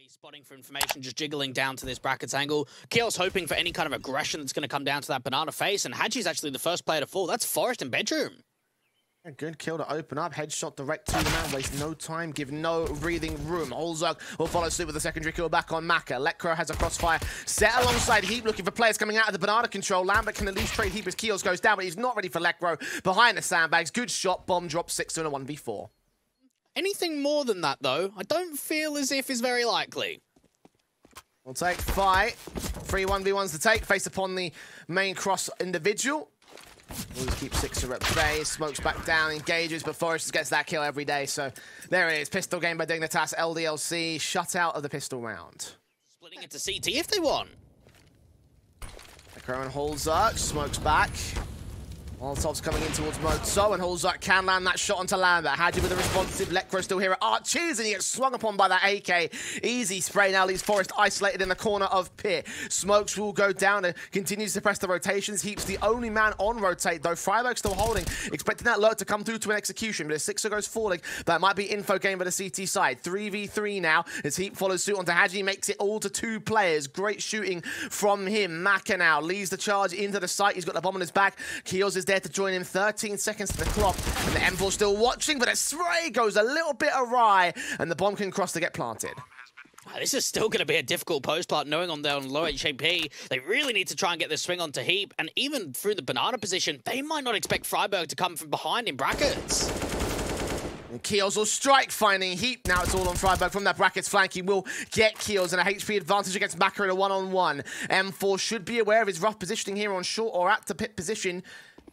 Spotting for information, just jiggling down to this brackets angle. Keel's hoping for any kind of aggression that's going to come down to that banana face, and Haji's actually the first player to fall. That's Forest in bedroom. A good kill to open up. Headshot direct to the man. Waste no time. Give no breathing room. olofmeister will follow suit with the secondary kill back on Maka. Lekro has a crossfire set alongside Heap, looking for players coming out of the banana control. Lambert can at least trade Heap as Keels goes down, but he's not ready for Lekro. Behind the sandbags. Good shot. Bomb drop 6 in a 1v4. Anything more than that, though, I don't feel as if is very likely. We'll take fight. 3 1v1s to take. Face upon the main cross individual. Always keep Sixer at bay. Smokes back down, engages, but Forest gets that kill every day. So there it is. Pistol game by Dignitas. LDLC shut out of the pistol round. Splitting it to CT if they want. Current holds up. Smokes back. Molotov's coming in towards mouz, and holds up, can land that shot onto Lambert. Haji with a responsive, Lekro still here at Archies, and he gets swung upon by that AK. Easy spray now leaves Forest isolated in the corner of pit. Smokes will go down and continues to press the rotations. Heap's the only man on rotate, though Freiburg still holding, expecting that lurk to come through to an execution, but as Sixer goes falling, that might be info game for the CT side. 3v3 now, as Heap follows suit onto Haji, makes it all to 2 players. Great shooting from him. Maka now leads the charge into the site. He's got the bomb on his back. Keels is there to join him. 13 seconds to the clock, and the M4 still watching, but a spray goes a little bit awry, and the bomb can cross to get planted. This is still going to be a difficult post plant, knowing on their low HP. They really need to try and get this swing onto Heap, and even through the banana position, they might not expect Freiburg to come from behind in brackets. And Keels will strike, finding Heap. Now it's all on Freiburg from that brackets flank. He will get Keels and a HP advantage against Maka in a one-on-one. M4 should be aware of his rough positioning here on short or at the pit position.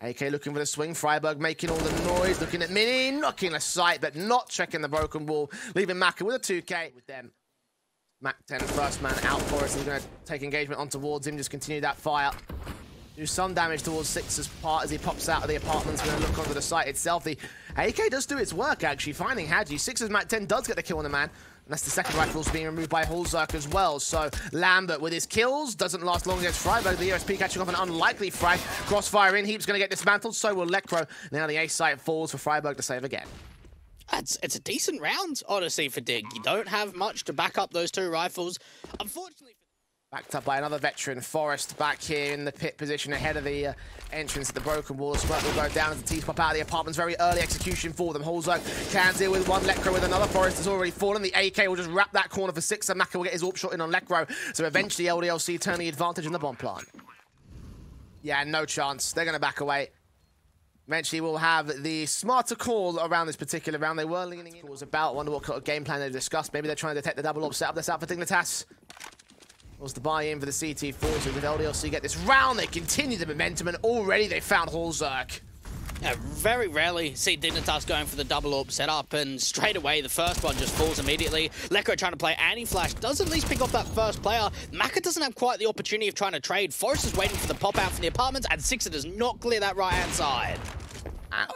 AK looking for the swing. Freiburg making all the noise. Looking at Mini, knocking a sight, but not checking the broken wall. Leaving Maka with a 2K with them. Mac 10, first man out for us. He's going to take engagement on towards him. Just continue that fire. Do some damage towards Six's part as he pops out of the apartments. Going to look onto the site itself. The AK does do its work, actually, finding Haji. Six's Mac 10 does get the kill on the man. And that's the second rifles being removed by holdzera as well. So Lambert with his kills doesn't last long against Freiburg. The ESP catching off an unlikely frag. Crossfire in. Heap's going to get dismantled. So will Lekro. Now the ace site falls for Freiburg to save again. It's a decent round, honestly, for Dig. You don't have much to back up those 2 rifles. Unfortunately... Backed up by another veteran. Forest back here in the pit position ahead of the entrance at the broken wall. Sweat will go down as the T's pop out of the apartments. Very early execution for them. holdzera can deal with one. Lekro with another. Forest has already fallen. The AK will just wrap that corner for 6, and Maka will get his AWP shot in on Lekro. So eventually LDLC turn the advantage in the bomb plant. Yeah, no chance. They're going to back away. Eventually, we'll have the smarter call around this particular round. They were leaning in. It was about, wonder what kind of game plan they've discussed. Maybe they're trying to detect the double op setup. That's out for Dignitas. Was the buy-in for the CT forces with LDLC get this round. They continue the momentum, and already they found holdzera. Yeah, very rarely see Dignitas going for the double AWP setup, and straight away the first one just falls immediately. Lekro trying to play anti-flash, does at least pick off that first player. Maka doesn't have quite the opportunity of trying to trade. Forest is waiting for the pop-out from the apartments, and Sixer does not clear that right-hand side.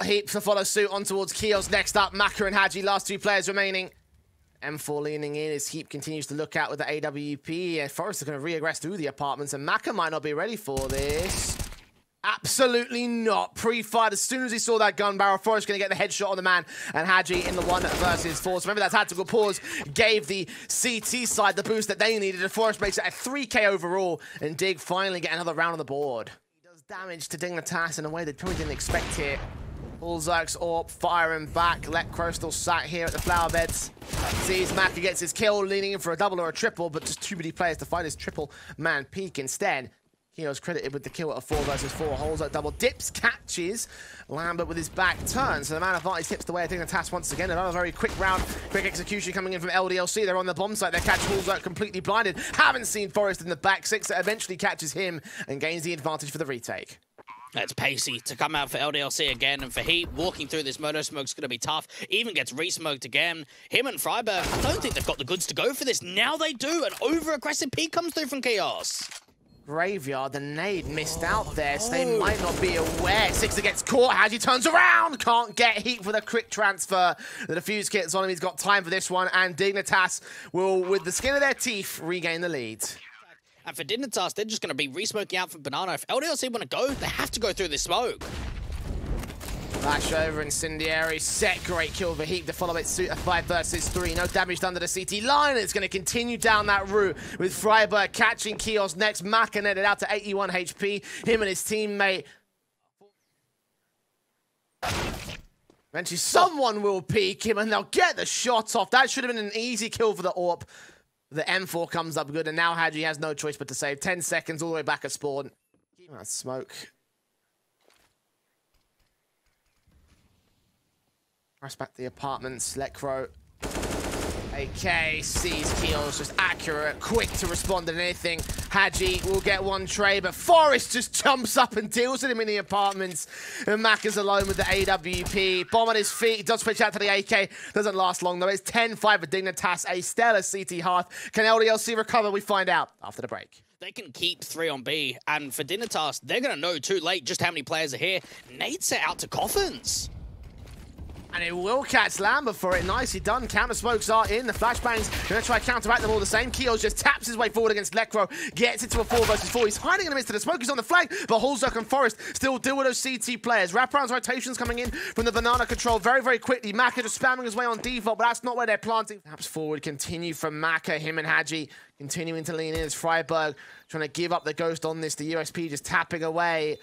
Heap to follow suit on towards Keels. Next up, Maka and Haji, last 2 players remaining. M4 leaning in as Heap continues to look out with the AWP. Forest is going to re-aggress through the apartments, and Maka might not be ready for this. Absolutely not. Pre-fired as soon as he saw that gun barrel. Forest going to get the headshot on the man, and Haji in the 1 versus 4. So remember that tactical pause gave the CT side the boost that they needed, and Forest makes it a 3K overall, and Dig finally get another round on the board. He does damage to Dignitas in a way they probably didn't expect here. holdzera's AWP firing back. Lekro still sat here at the flower beds. Sees Maka gets his kill, leaning in for a double or a triple, but just too many players to find his triple man peak instead. Keo's credited with the kill at a 4 versus 4. holdzera double dips, catches Lambert with his back turn. So the man advantage tips the way. I think the task once again. Another very quick round, quick execution coming in from LDLC. They're on the bomb site. They catch holdzera completely blinded. Haven't seen Forest in the back. Sixer eventually catches him and gains the advantage for the retake. It's pacey to come out for LDLC again, and for Heap, walking through this moto smoke's going to be tough. Even gets re-smoked again. Him and Freiburg, I don't think they've got the goods to go for this. Now they do. An over-aggressive peek comes through from Chaos. Graveyard, the nade missed out there, so they might not be aware. Sixer gets caught, Haji turns around, can't get Heat with a quick transfer. The defuse kit's on him, he's got time for this one, and Dignitas will, with the skin of their teeth, regain the lead. And for Dignitas, they're just going to be re-smoking out from Banana. If LDLC want to go, they have to go through this smoke. Flash over, incendiary, set, great kill for Heap to follow it, 5 versus 3. No damage done to the CT line. It's going to continue down that route with Freiburg catching Kios next. Maka netted out to 81 HP. Him and his teammate. Eventually someone will peek him and they'll get the shot off. That should have been an easy kill for the AWP. The M4 comes up good and now Hadji has no choice but to save. 10 seconds all the way back at spawn. Smoke. Rush back to the apartments. Lekro. AK sees Keels, just accurate, quick to respond to anything. Hadji will get one trade, but Forrest just jumps up and deals with him in the apartments. And Mac is alone with the AWP. Bomb on his feet, he does switch out to the AK. Doesn't last long though. It's 10-5 for Dignitas, a stellar CT Hearth. Can LDLC recover? We find out after the break. They can keep 3 on B, and for Dignitas, they're going to know too late just how many players are here. Nate's it out to Coffins. And it will catch Lambert for it. Nicely done. Counter smokes are in. The flashbangs going to try to counteract them all the same. Keels just taps his way forward against Lekro. Gets it to a 4 versus 4. He's hiding in the midst of the smoke. He's on the flank. But Holzuk and Forrest still deal with those CT players. Wraparounds rotations coming in from the banana control very, very quickly. Maka just spamming his way on default, but that's not where they're planting. Taps forward. Continue from Maka. Him and Hadji continuing to lean in as Freiburg trying to give up the ghost on this. The USP just tapping away.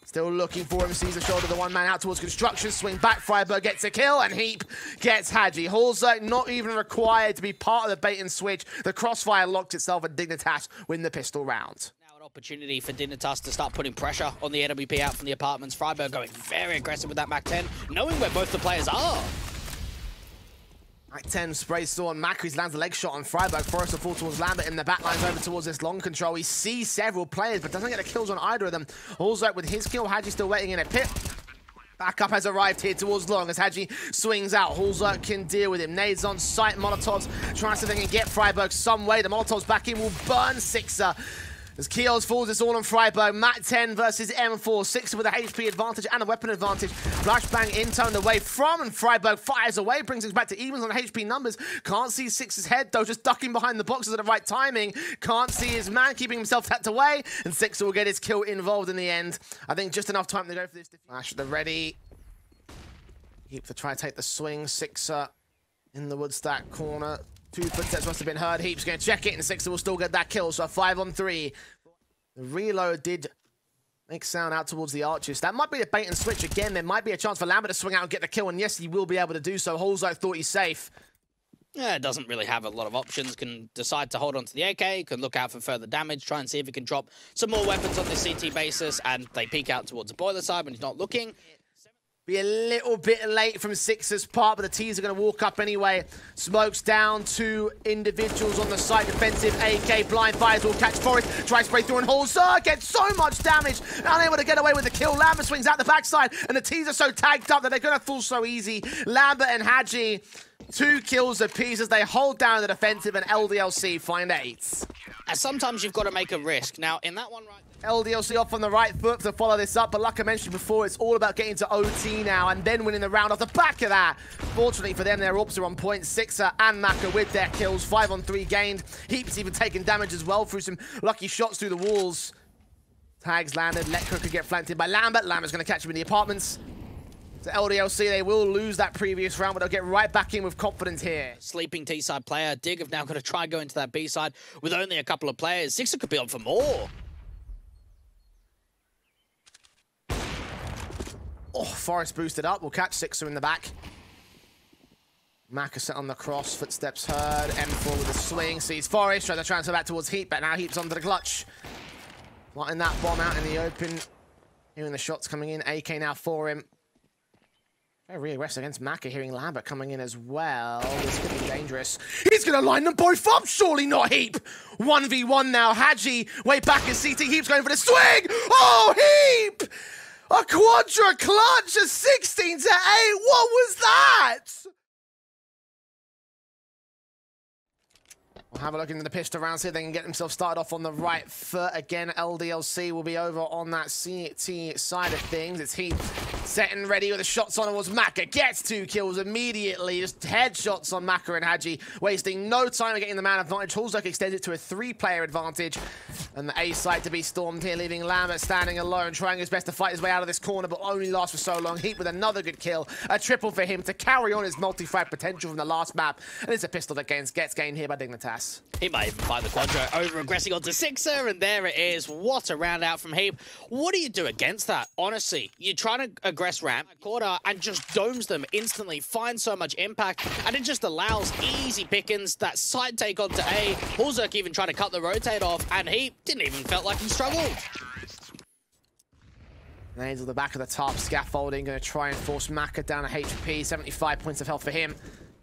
Still looking for him, sees the shoulder, the one man out towards construction, swing back, Freiburg gets a kill, and Heap gets Hadji. Holzer not even required to be part of the bait and switch. The crossfire locked itself, and Dignitas win the pistol round. Now an opportunity for Dignitas to start putting pressure on the AWP out from the apartments. Freiburg going very aggressive with that Mac-10, knowing where both the players are. Mac-10 sprays still on Macri, lands a leg shot on Freiburg. Forrest will fall towards Lambert in the backlines over towards this long control. He sees several players, but doesn't get the kills on either of them. Holzak with his kill, Hadji still waiting in a pit. Backup has arrived here towards long as Hadji swings out. Holzak can deal with him. Nades on sight, Molotovs trying to see if they can get Freiburg some way. The Molotovs back in will burn Sixer. As Keels falls, it's all on Freiburg. Mac-10 versus M4. Sixer with a HP advantage and a weapon advantage. Flashbang intoned away from, and Freiburg fires away, brings us back to evens on HP numbers. Can't see Sixer's head, though, just ducking behind the boxes at the right timing. Can't see his man, keeping himself tucked away, and Sixer will get his kill involved in the end. I think just enough time to go for this. Flash at the ready. Heap to try to take the swing. Sixer in the woodstack corner. 2 footsteps must have been heard. Heap's going to check it, and Sixer will still get that kill. So 5 on 3. The reload did make sound out towards the archers. That might be a bait and switch again. There might be a chance for Lambert to swing out and get the kill. And yes, he will be able to do so. Holzak thought he's safe. Yeah, it doesn't really have a lot of options. Can decide to hold on to the AK, can look out for further damage, try and see if he can drop some more weapons on this CT basis. And they peek out towards the boiler side when he's not looking. Be a little bit late from Sixer's part, but the T's are going to walk up anyway. Smokes down 2 individuals on the side. Defensive AK blind fires will catch Forrest. Tries to spray through and Holzer gets so much damage. Unable to get away with the kill. Lambert swings out the backside, and the T's are so tagged up that they're going to fall so easy. Lambert and Hadji, 2 kills apiece as they hold down the defensive, and LDLC find 8. And sometimes you've got to make a risk. Now, in that one right there, LDLC off on the right foot to follow this up, but like I mentioned before, it's all about getting to OT now and then winning the round off the back of that. Fortunately for them, their AWPs are on point. Sixer and Maka with their kills. 5 on 3 gained. Heap's even taking damage as well through some lucky shots through the walls. Tags landed. Letco could get flanked in by Lambert. Lambert's going to catch him in the apartments. So LDLC, they will lose that previous round, but they'll get right back in with confidence here. Sleeping T-side player. Dig have now got to try and go into that B-side with only a couple of players. Sixer could be on for more. Oh, Forrest boosted up. We'll catch Sixer in the back. Maka set on the cross. Footsteps heard. M4 with a swing. Sees Forrest. Tries to transfer back towards Heap, but now Heap's onto the clutch. Letting that bomb out in the open. Hearing the shots coming in. AK now for him. Very aggressive against Maka, hearing Lambert coming in as well. This could be dangerous. He's going to line them both up, surely not Heap. 1v1 now. Hadji way back in CT. Heap's going for the swing. Oh, Heap! A quadra clutch, a 16 to 8. What was that? We'll have a look into the pistol round, see if they can get themselves started off on the right foot. Again, LDLC will be over on that CT side of things. It's Heap setting ready with the shots on towards Maka. Gets 2 kills immediately. Just headshots on Maka and Hadji, wasting no time getting the man advantage. Holzak extends it to a 3-player advantage. And the A site to be stormed here, leaving Lambert standing alone, trying his best to fight his way out of this corner, but only lasts for so long. Heap with another good kill, a triple for him to carry on his multi-frag potential from the last map. And it's a pistol that gets gained here by Dignitas. He might even find the Quadro over-aggressing onto Sixer, and there it is. What a round out from Heap. What do you do against that? Honestly, you're trying to aggress ramp, quarter, and just domes them instantly, find so much impact, and it just allows easy pickings, that side take onto A. Hulzerk even trying to cut the rotate off, and Heap didn't even felt like he struggled. Nades at the back of the top, scaffolding, going to try and force Maka down a HP, 75 points of health for him.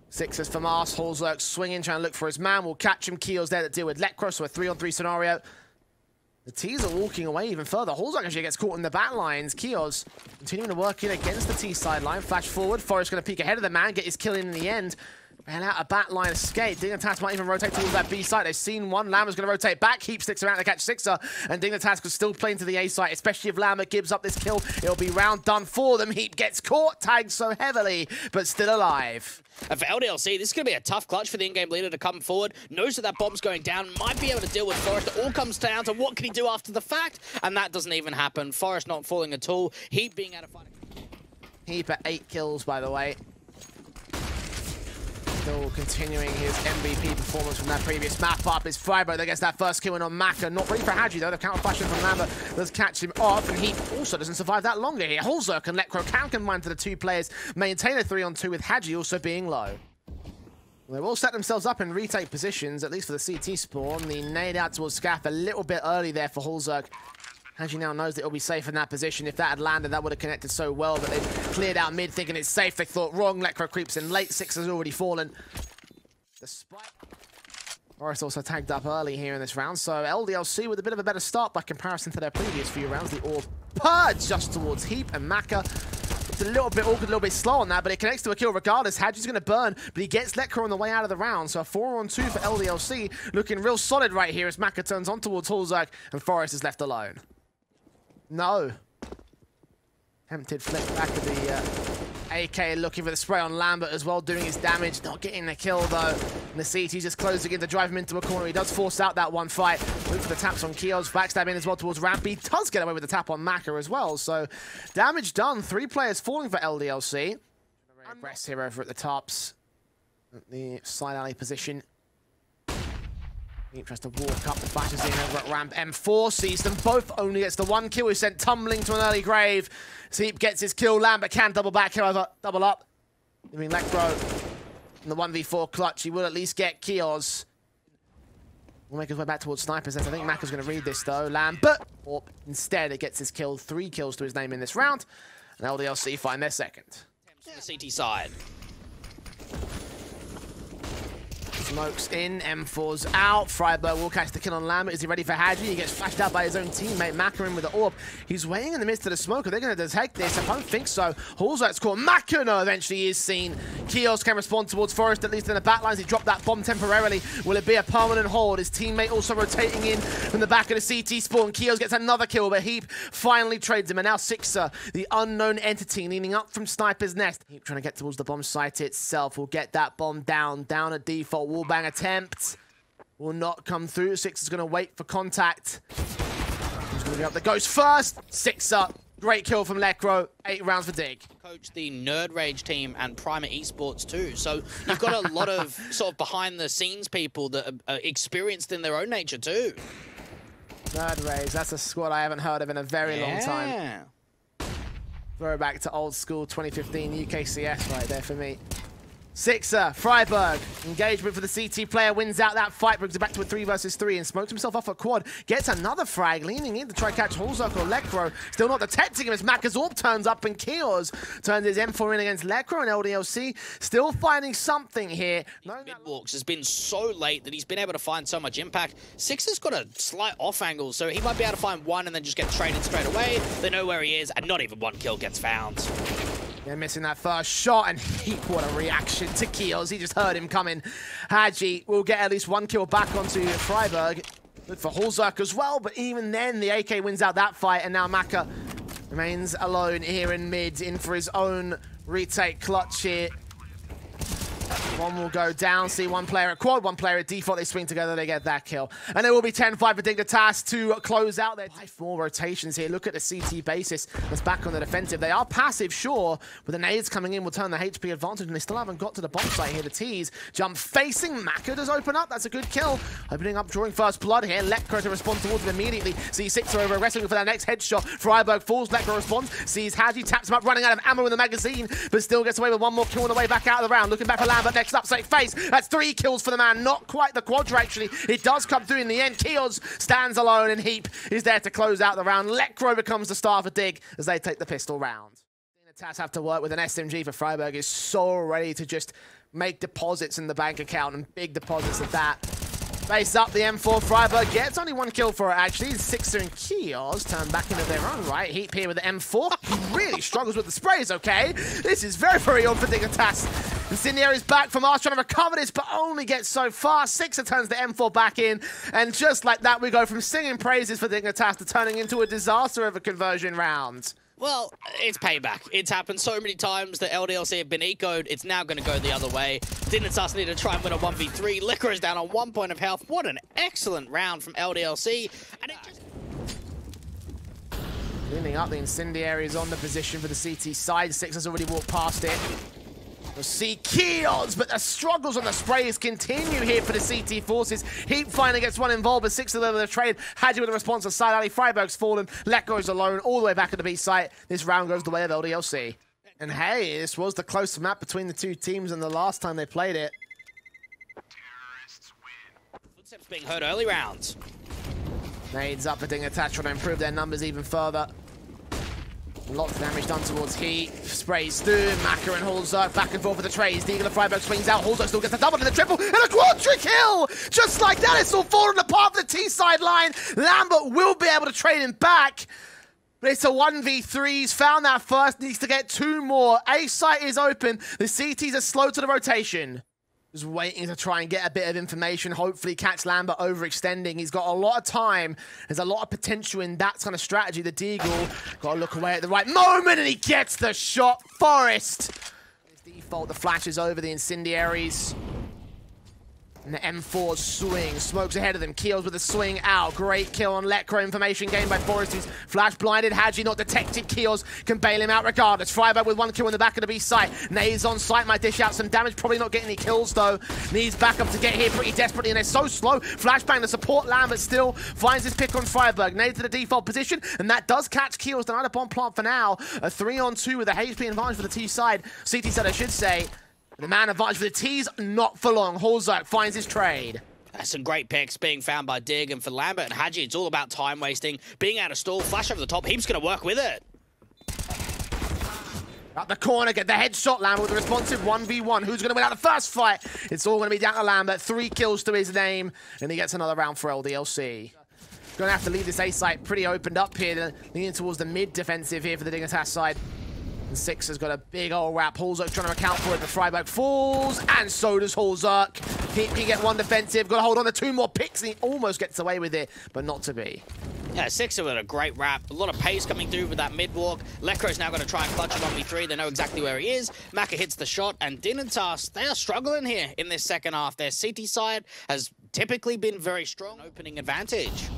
Sixers for Mars, Hulzerk swinging, trying to look for his man. We'll catch him. Keel's there to deal with Lekro, so a 3-on-3 scenario. The T's are walking away even further. Hulzerk actually gets caught in the back lines. Keos continuing to work in against the T sideline. Flash forward. Forrest going to peek ahead of the man, get his kill in the end. Bail out a back line escape. Dignitas might even rotate towards that B site. They've seen one. Lambert's going to rotate back. Heap sticks around to catch Sixer. And Dignitas could still play into the A site, especially if Lambert gives up this kill. It'll be round done for them. Heap gets caught, tagged so heavily, but still alive. And for LDLC, this is going to be a tough clutch for the in-game leader to come forward. Knows that that bomb's going down, might be able to deal with Forrest. It all comes down to what can he do after the fact, and that doesn't even happen. Forrest not falling at all. Heap being out of fight. Heap at 8 kills, by the way. Still continuing his MVP performance from that previous map up. It's Freiburg that gets that first kill in on Maka. Not ready for Hadji though. The counter fashion from Lambert does catch him off, and he also doesn't survive that longer here. Hulzerk and Lekro can combine to the two players, maintain a 3-on-2 with Hadji also being low. They will set themselves up and retake positions, at least for the CT spawn. The nade out towards Scaff a little bit early there for Hulzerk. Hadji now knows that he'll be safe in that position. If that had landed, that would have connected so well, but they've cleared out mid thinking it's safe. They thought wrong. Lekro creeps in late. Six has already fallen. The spike. Forrest also tagged up early here in this round, so LDLC with a bit of a better start by comparison to their previous few rounds. The orb purge just towards Heap and Maka. It's a little bit awkward, a little bit slow on that, but it connects to a kill regardless. Hadji's going to burn, but he gets Lekro on the way out of the round. So a 4-on-2 for LDLC, looking real solid right here as Maka turns on towards Hulzerk and Forrest is left alone. No. Tempted flick back of the AK, looking for the spray on Lambert as well, doing his damage, not getting the kill though. And the CT just closing in to drive him into a corner. He does force out that one fight. Look for the taps on Keos, backstab in as well towards Ramp. He does get away with the tap on Maka as well. So damage done. 3 players falling for LDLC. Rest here over at the tops. At the side alley position. He tries to walk up, the flashes in over at Ramp. M4 sees them both, only gets the 1 kill. He's sent tumbling to an early grave. Seep gets his kill. Lambert can double back, however, double up. I mean, Lekro in the 1v4 clutch. He will at least get Keos. We'll make his way back towards snipers. I think Maka's going to read this though. Lambert, or instead, it gets his kill. 3 kills to his name in this round. And LDLC find their second. The CT side. Smokes in, M4's out. Freiburg will catch the kill on Lambert. Is he ready for Hadji? He gets flashed out by his own teammate, Maka in with the orb. He's waiting in the midst of the smoke. Are they going to detect this? I don't think so. Hulzerk's caught. Maka, no, eventually is seen. Keos can respond towards Forrest, at least in the backlines. He dropped that bomb temporarily. Will it be a permanent hold? His teammate also rotating in from the back of the CT spawn. Keos gets another kill, but Heap finally trades him. And now Sixer, the unknown entity, leaning up from Sniper's Nest. Heap trying to get towards the bomb site itself. Will get that bomb down at default. Wallbang attempt will not come through. Sixer's going to wait for contact. Who's going to be up? The ghost first. Sixer. Great kill from Lekro. 8 rounds for Dig. Coach the Nerd Rage team and Primer Esports too. So you've got a lot of sort of behind the scenes people that are experienced in their own nature too. Nerd Rage. That's a squad I haven't heard of in a very long time. Throwback to old school 2015 UKCS right there for me. Sixer, Freiburg, engagement for the CT player, wins out that fight, brings it back to a 3 versus 3 and smokes himself off a quad, gets another frag, leaning in to try catch Hulzerk or Lekro, still not detecting him as Maka's orb turns up and Keos turns his M4 in against Lekro and LDLC, still finding something here. Mid-walks has been so late that he's been able to find so much impact. Sixer's got a slight off angle, so he might be able to find one and then just get traded straight away. They know where he is, and not even 1 kill gets found. They're missing that first shot, and what a reaction to Keos. He just heard him coming. Hadji will get at least 1 kill back onto Freiburg. Look for Hulzerk as well, but even then, the AK wins out that fight, and now Maka remains alone here in mid, in for his own retake clutch here. One will go down, see one player at quad, one player at default. They swing together, they get that kill. And it will be 10-5 for Dignitas to close out their 5 more rotations here. Look at the CT basis that's back on the defensive. They are passive, sure, but the nades coming in will turn the HP advantage, and they still haven't got to the bomb site here. The T's jump facing Maka does open up. That's a good kill. Opening up, drawing first blood here. Lekro to respond towards him immediately. C6 are over wrestling for that next headshot. Freiburg falls, Lekro responds, sees Haji, taps him up, running out of ammo in the magazine, but still gets away with one more kill on the way back out of the round. Looking back for Lambert, next up, safe face. That's 3 kills for the man. Not quite the quadra, actually. It does come through in the end. Kios stands alone, and Heap is there to close out the round. Lekro becomes the star for Dig as they take the pistol round. Dignitas have to work with an SMG for Freiburg. Is so ready to just make deposits in the bank account, and big deposits at that. Face up the M4. Freiburg gets only 1 kill for it, actually. Sixer and Kios turn back into their own right. Heap here with the M4. He really struggles with the sprays, okay? This is very, very odd for Dignitas. Incendiary's back from us, trying to recover this, but only gets so far. Sixer turns the M4 back in, and just like that, we go from singing praises for Dignitas to turning into a disaster of a conversion round. Well, it's payback. It's happened so many times that LDLC have been ecoed. It's now going to go the other way. Dignitas need to try and win a 1v3. Liquor is down on 1 point of health. What an excellent round from LDLC. And it just... Cleaning up, the Incendiary is on the position for the CT side. Six has already walked past it. We'll see Kios, but the struggles on the sprays continue here for the CT forces. Heap finally gets one involved, but 6 of them have trade. Hadji with a response on side alley. Freiburg's fallen. Lek goes alone all the way back at the B site. This round goes the way of LDLC. And hey, this was the close map between the two teams and the last time they played it. Footsteps being heard early rounds. Nades up for Dignitas, trying to improve their numbers even further. Lots of damage done towards Heat. Sprays through. Maka and Holzerk back and forth with the trades. The Eagle of Freiburg swings out. Holzerk still gets a double and a triple and a quadra kill! Just like that, it's all falling apart for the T-side line. Lambert will be able to trade him back. But it's a 1v3. He's found that first. Needs to get 2 more. A site is open. The CTs are slow to the rotation. Just waiting to try and get a bit of information, hopefully catch Lambert overextending. He's got a lot of time. There's a lot of potential in that kind of strategy. The Deagle got to look away at the right moment, and he gets the shot. Forest. His default, the flash is over the Incendiaries. And the M4 swing, smokes ahead of them. Keels with a swing out. Great kill on Lekro. Information gained by Forrest, who's flash blinded. Hadji not detected. Keels can bail him out regardless. Freiburg with 1 kill in the back of the B site. Nays on site, might dish out some damage. Probably not getting any kills though. Needs backup to get here pretty desperately, and they're so slow. Flashbang to support Lambert still finds his pick on Freiburg. Nays to the default position, and that does catch Keels. Denied a bomb plant for now. A 3-on-2 with a HP advantage for the T side. CT side, I should say. The man advantage for the T's, not for long. Holzerk finds his trade. Some great picks being found by Dig, and for Lambert and Hadji, it's all about time wasting, being out of stall, flash over the top. Heap's going to work with it. Up the corner, get the headshot. Lambert with a responsive 1v1. Who's going to win out the first fight? It's all going to be down to Lambert. 3 kills to his name, and he gets another round for LDLC. Going to have to leave this A site pretty opened up here, leaning towards the mid defensive here for the Dignitas side. And Six has got a big old wrap. Holzerk trying to account for it, but Freiburg falls, and so does Holzerk. He can get 1 defensive, got to hold on to 2 more picks, and he almost gets away with it, but not to be. Yeah, Sixer with a great wrap. A lot of pace coming through with that mid-walk. Lekro's now going to try and clutch a 1v3. They know exactly where he is. Maka hits the shot, and Dignitas, they are struggling here in this second half. Their CT side has typically been very strong. Opening advantage.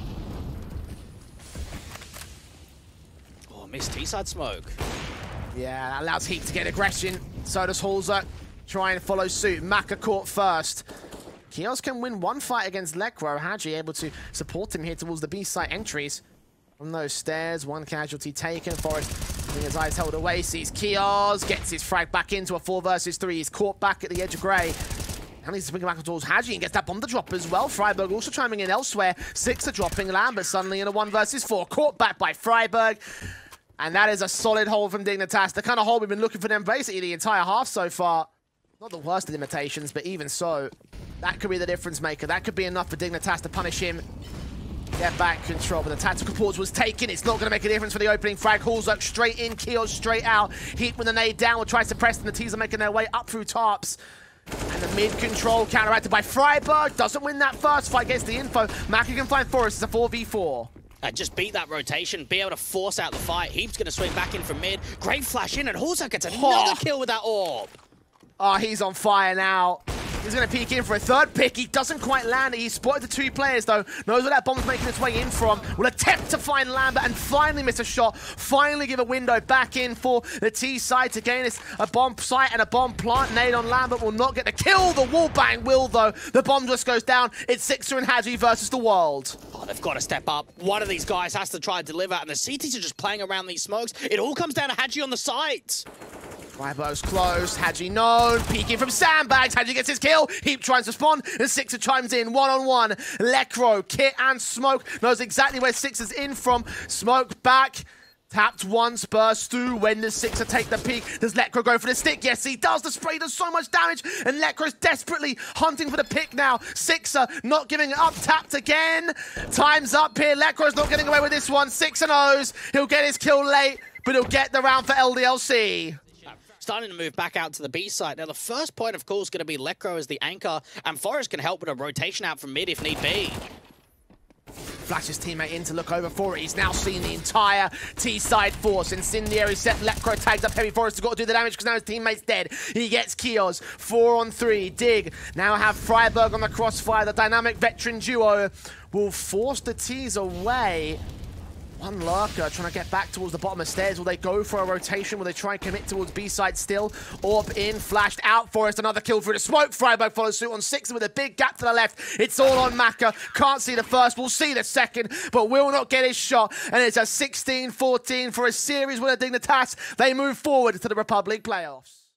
Oh, missed T-side smoke. Yeah, that allows Heat to get aggression. So does Holzerk. Try and follow suit. Maka caught first. Kios can win 1 fight against Lekro. Hadji able to support him here towards the B site entries. From those stairs, 1 casualty taken. Forrest, having his eyes held away, sees Kios, gets his frag back into a 4 versus 3. He's caught back at the edge of grey. And he's swinging back towards Hadji and gets that bomb to drop as well. Freiburg also chiming in elsewhere. 6 are dropping Lambert suddenly in a 1 versus 4. Caught back by Freiburg. And that is a solid hold from Dignitas. The kind of hold we've been looking for them basically the entire half so far. Not the worst of limitations, but even so, that could be the difference maker. That could be enough for Dignitas to punish him. Get back control, but the tactical pause was taken. It's not going to make a difference for the opening frag. Holzerk straight in, Kios straight out. Heat with the nade down will try to press, and the T's are making their way up through tarps. And the mid-control counteracted by Freiburg. Doesn't win that first fight, gets the info. Maka can find Forrest. It's a 4v4. Just beat that rotation, be able to force out the fight. Heap's going to swing back in from mid. Great flash in, and Holzerk gets another kill with that orb. Oh, he's on fire now. He's going to peek in for a third pick. He doesn't quite land it. He spotted the two players, though. Knows where that bomb's making its way in from. Will attempt to find Lambert and finally miss a shot. Finally give a window back in for the T side to gain this. A bomb site and a bomb plant. Nade on Lambert will not get the kill. The wall bang will, though. The bomb just goes down. It's Sixer and Hadji versus the world. Oh, they've got to step up. One of these guys has to try and deliver, and the CTs are just playing around these smokes. It all comes down to Hadji on the site. Rybo's close, Hadji known, peeking from sandbags, Hadji gets his kill, Heap tries to spawn, and Sixer chimes in, one-on-one. Lekro, Kit and Smoke knows exactly where Sixer's in from. Smoke back, tapped once, burst through. When does Sixer take the peek? Does Lekro go for the stick? Yes, he does. The spray does so much damage, and Lekro's desperately hunting for the pick now. Sixer not giving it up, tapped again. Time's up here, Lekro's not getting away with this one. Sixer knows he'll get his kill late, but he'll get the round for LDLC. Starting to move back out to the B side. Now, the first point, of course, going to be Lekro as the anchor, and Forrest can help with a rotation out from mid if need be. Flashes teammate in to look over for it. He's now seen the entire T-side force. Incendiary set. Lekro tags up Heavy. Forrest has got to do the damage because now his teammate's dead. He gets Kios. 4-on-3. Dig. Now have Freiburg on the crossfire. The dynamic veteran duo will force the T's away. One lurker trying to get back towards the bottom of stairs. Will they go for a rotation? Will they try and commit towards B-side still? Orb in, flashed out. Forrest, another kill through the smoke. Freiburg follows suit on Sixer with a big gap to the left. It's all on Maka. Can't see the first. We'll see the second, but will not get his shot. And it's a 16-14 for a series winner Dignitas. They move forward to the Republic playoffs.